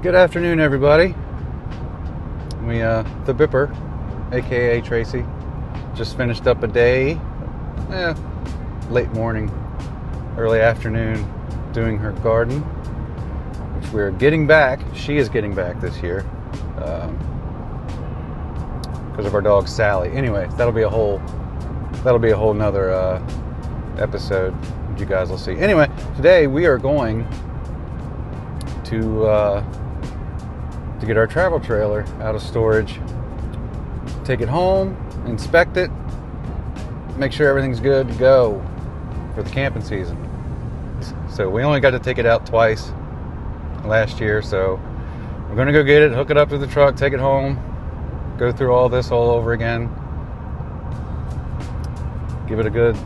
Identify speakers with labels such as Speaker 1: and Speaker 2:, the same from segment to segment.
Speaker 1: Good afternoon, everybody. The Bipper, aka Tracy, just finished up a day, late morning, early afternoon, doing her garden, which we're getting back. She is getting back this year because of our dog Sally. Anyway, that'll be a whole nother episode you guys will see. Anyway, today we are going to get our travel trailer out of storage, take it home, inspect it, make sure everything's good to go for the camping season. So we only got to take it out twice last year, so we're going to go get it, hook it up to the truck, take it home, go through all this all over again, give it a good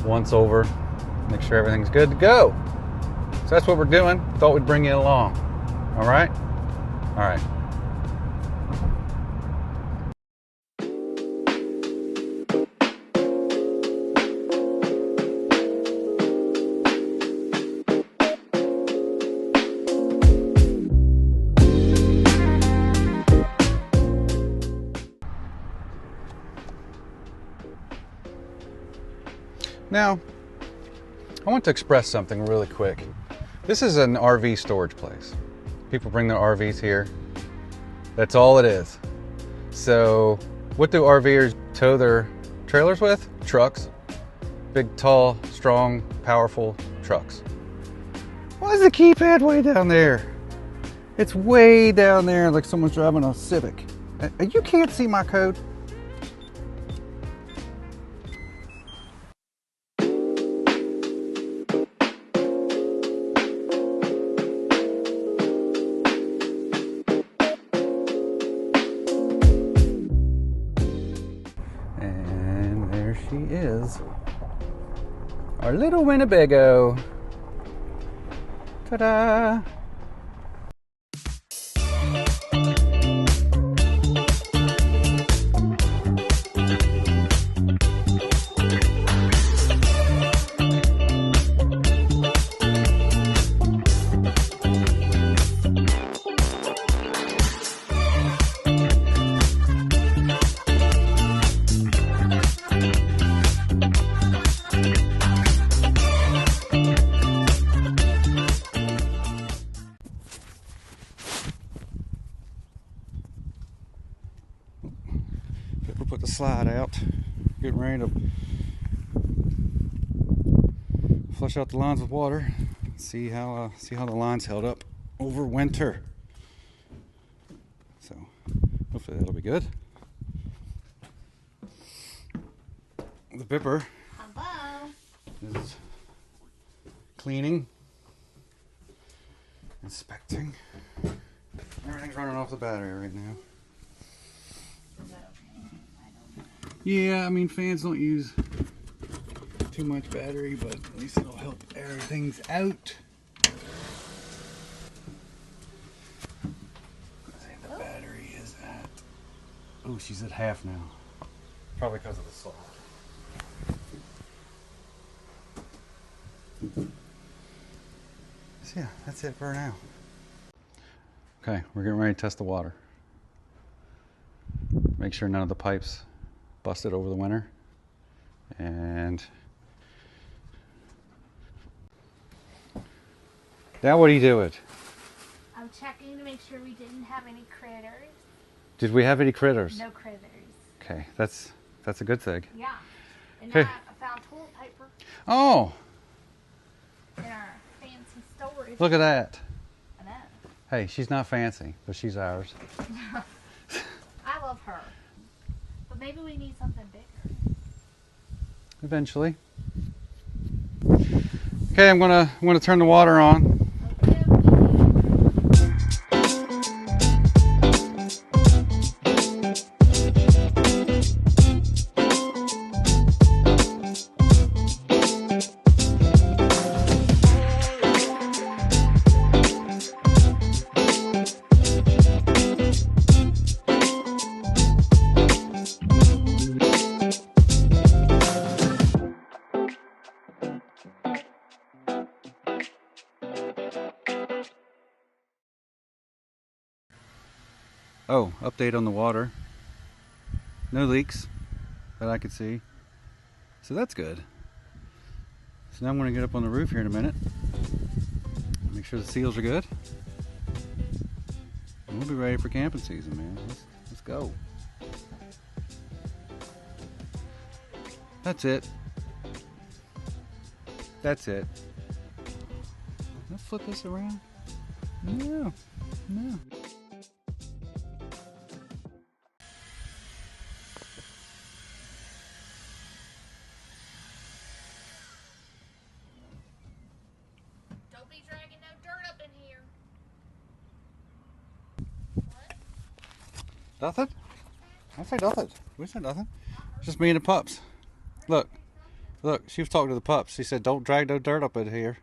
Speaker 1: once over, make sure everything's good to go. So that's what we're doing. Thought we'd bring you along. All right? All right. Now, I want to express something really quick. This is an RV storage place. People bring their RVs here. That's all it is. So, what do RVers tow their trailers with? Trucks. Big, tall, strong, powerful trucks. Why is the keypad way down there? It's way down there like someone's driving a Civic. You can't see my code. She is our little Winnebago. Ta-da! Put the slide out, getting ready to flush out the lines with water. See how the lines held up over winter. So hopefully that'll be good. The Bipper is cleaning, inspecting. Everything's running off the battery right now. Yeah, I mean, fans don't use too much battery, but at least it'll help air things out. I think the battery is at... Oh, she's at half now. Probably because of the salt. So yeah, that's it for now. Okay, we're getting ready to test the water. Make sure none of the pipes busted over the winter. And now what do you do it?
Speaker 2: I'm checking to make sure we didn't have any critters.
Speaker 1: Did we have any critters?
Speaker 2: No critters.
Speaker 1: Okay, that's a good thing.
Speaker 2: Yeah. And
Speaker 1: Okay.
Speaker 2: I found toilet paper
Speaker 1: Oh,
Speaker 2: in our fancy storage.
Speaker 1: look at that.
Speaker 2: I know.
Speaker 1: Hey, she's not fancy, but she's ours.
Speaker 2: I love her. But maybe we need something bigger.
Speaker 1: Eventually. Okay, I'm gonna turn the water on. Oh, update on the water. No leaks that I could see. So that's good. So now I'm going to get up on the roof here in a minute. Make sure the seals are good. And we'll be ready for camping season, man. Let's go. That's it. That's it. Let's flip this around. No. No.
Speaker 2: Don't be dragging no dirt up in here. What?
Speaker 1: Nothing? I say nothing. We said nothing. It's just me and the pups. Look. Look, she was talking to the pups. She said, don't drag no dirt up in here.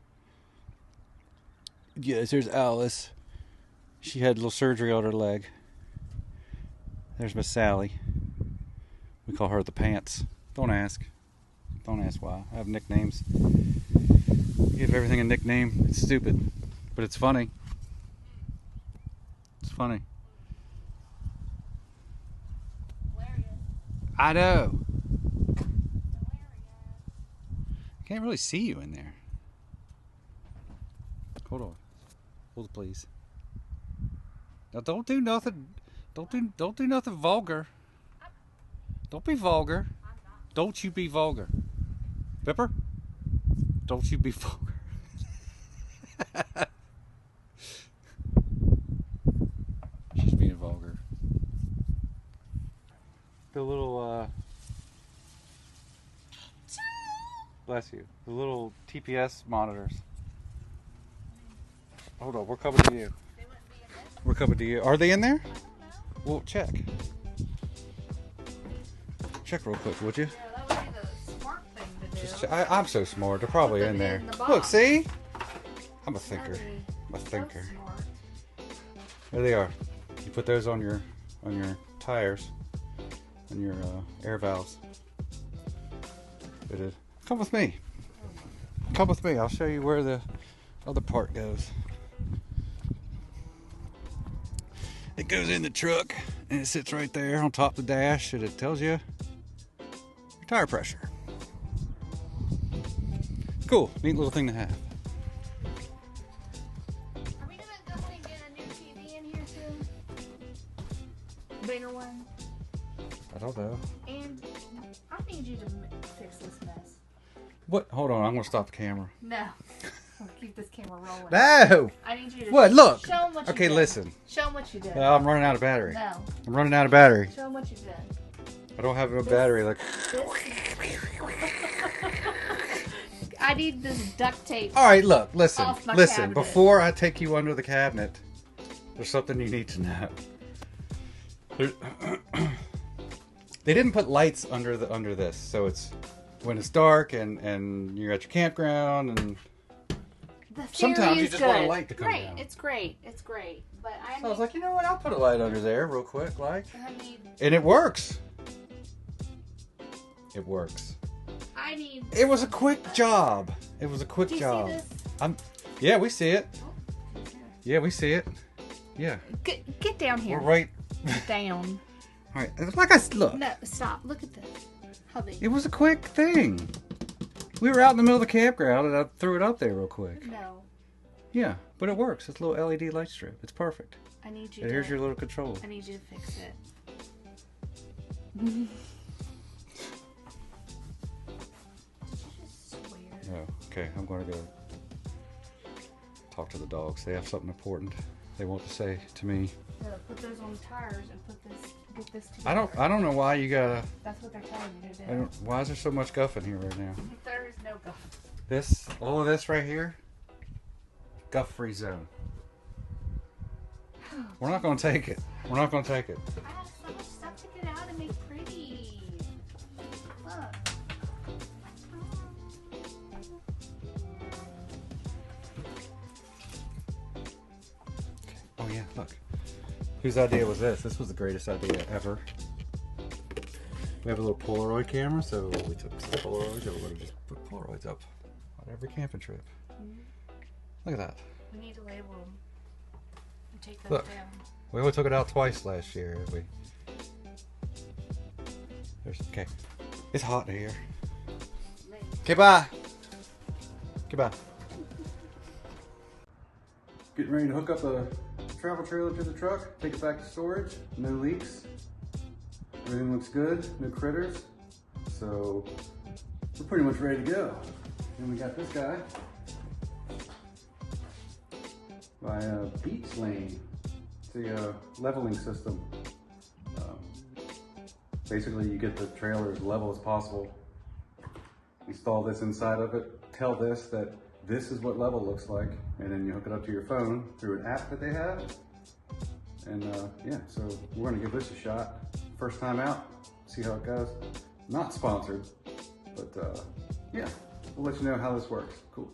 Speaker 1: Yes, there's Alice. She had a little surgery on her leg. There's Miss Sally. We call her the Pants. Don't ask. Don't ask why. I have nicknames. Give everything a nickname. It's stupid, but it's funny. It's funny.
Speaker 2: Hilarious.
Speaker 1: I know.
Speaker 2: Hilarious.
Speaker 1: Can't really see you in there. Hold on. Hold it, please. Now don't do nothing. Don't do nothing vulgar. Don't be vulgar. Don't you be vulgar. Pepper? Don't you be vulgar. She's being vulgar. The little bless you. The little TPS monitors. Hold on, we're coming to you.
Speaker 2: They wouldn't be in this.
Speaker 1: We're coming to you. Are they in there?
Speaker 2: I don't know.
Speaker 1: Well, check. Check real quick, would you?
Speaker 2: Yeah, that would be the smart thing to do.
Speaker 1: Just I'm so smart. They're probably
Speaker 2: Put them
Speaker 1: in there.
Speaker 2: in the box.
Speaker 1: Look, see? I'm a thinker.
Speaker 2: That'd be
Speaker 1: I'm a
Speaker 2: so
Speaker 1: thinker.
Speaker 2: smart.
Speaker 1: There they are. You put those on your tires, on your air valves. Fitted. Come with me. Come with me. I'll show you where the other part goes. It goes in the truck and it sits right there on top of the dash, and it tells you your tire pressure. Cool, neat little thing to have.
Speaker 2: Are we gonna go and get a new TV in here soon? Bigger one.
Speaker 1: I don't know.
Speaker 2: And I need you to fix this mess.
Speaker 1: What? Hold on, I'm gonna stop the camera.
Speaker 2: No. I'll keep this camera rolling.
Speaker 1: No!
Speaker 2: I need you to
Speaker 1: What? Look!
Speaker 2: show them what you
Speaker 1: Okay,
Speaker 2: did.
Speaker 1: listen.
Speaker 2: Show them what you did.
Speaker 1: I'm running out of battery.
Speaker 2: No.
Speaker 1: I'm running out of battery.
Speaker 2: Show them what you did.
Speaker 1: I don't have enough battery. Like,
Speaker 2: I need this duct tape.
Speaker 1: all right, look, listen,
Speaker 2: Off my
Speaker 1: listen.
Speaker 2: cabinet.
Speaker 1: Before I take you under the cabinet, there's something you need to know. They didn't put lights under this, so it's when it's dark and you're at your campground, and
Speaker 2: The
Speaker 1: sometimes you
Speaker 2: is
Speaker 1: just want a
Speaker 2: good.
Speaker 1: light to come
Speaker 2: Great.
Speaker 1: down.
Speaker 2: It's great. It's great. But I
Speaker 1: So I was
Speaker 2: need.
Speaker 1: like, you know what? I'll put a light under there real quick, like,
Speaker 2: I need.
Speaker 1: and it works. It works.
Speaker 2: I need.
Speaker 1: It was a quick job. It was a quick
Speaker 2: Do you
Speaker 1: job.
Speaker 2: see this?
Speaker 1: Yeah, we see it.
Speaker 2: Oh,
Speaker 1: Yeah, we see it. Yeah,
Speaker 2: get down here.
Speaker 1: we're right.
Speaker 2: Down.
Speaker 1: All right, like look.
Speaker 2: No, stop. Look at this, hubby.
Speaker 1: It was a quick thing. We were out in the middle of the campground, and I threw it up there real quick.
Speaker 2: No,
Speaker 1: Yeah, but it works. It's a little LED light strip. It's perfect.
Speaker 2: I need you.
Speaker 1: And
Speaker 2: to,
Speaker 1: here's your little control.
Speaker 2: I need you to fix it. Just swear.
Speaker 1: Oh, okay. I'm going to go talk to the dogs. They have something important they want to say to me.
Speaker 2: Put those on the tires and get this together.
Speaker 1: I don't know why you gotta.
Speaker 2: That's what they're telling you to do.
Speaker 1: Why is there so much guff in here right now?
Speaker 2: There is no guff.
Speaker 1: All of this right here, guff-free zone. We're not going to take it. We're not going to take it.
Speaker 2: I have so much stuff to get out and make pretty. Look.
Speaker 1: Oh yeah, look. Whose idea was this? This was the greatest idea ever. We have a little Polaroid camera, so we took some Polaroids, and we're going to just put Polaroids up on every camping trip. Look at that.
Speaker 2: We need to label them. take those
Speaker 1: Look.
Speaker 2: down.
Speaker 1: We only took it out twice last year. Okay. It's hot in here. Okay, bye. Okay, bye. Getting ready to hook up a travel trailer to the truck, take it back to storage. No leaks. Everything looks good, no critters. So we're pretty much ready to go. And we got this guy by Beechlane. It's a leveling system. Basically, you get the trailer as level as possible. Install this inside of it. Tell this that this is what level looks like, and then you hook it up to your phone through an app that they have. And yeah, so we're gonna give this a shot. First time out, see how it goes. Not sponsored, but yeah, we'll let you know how this works. Cool.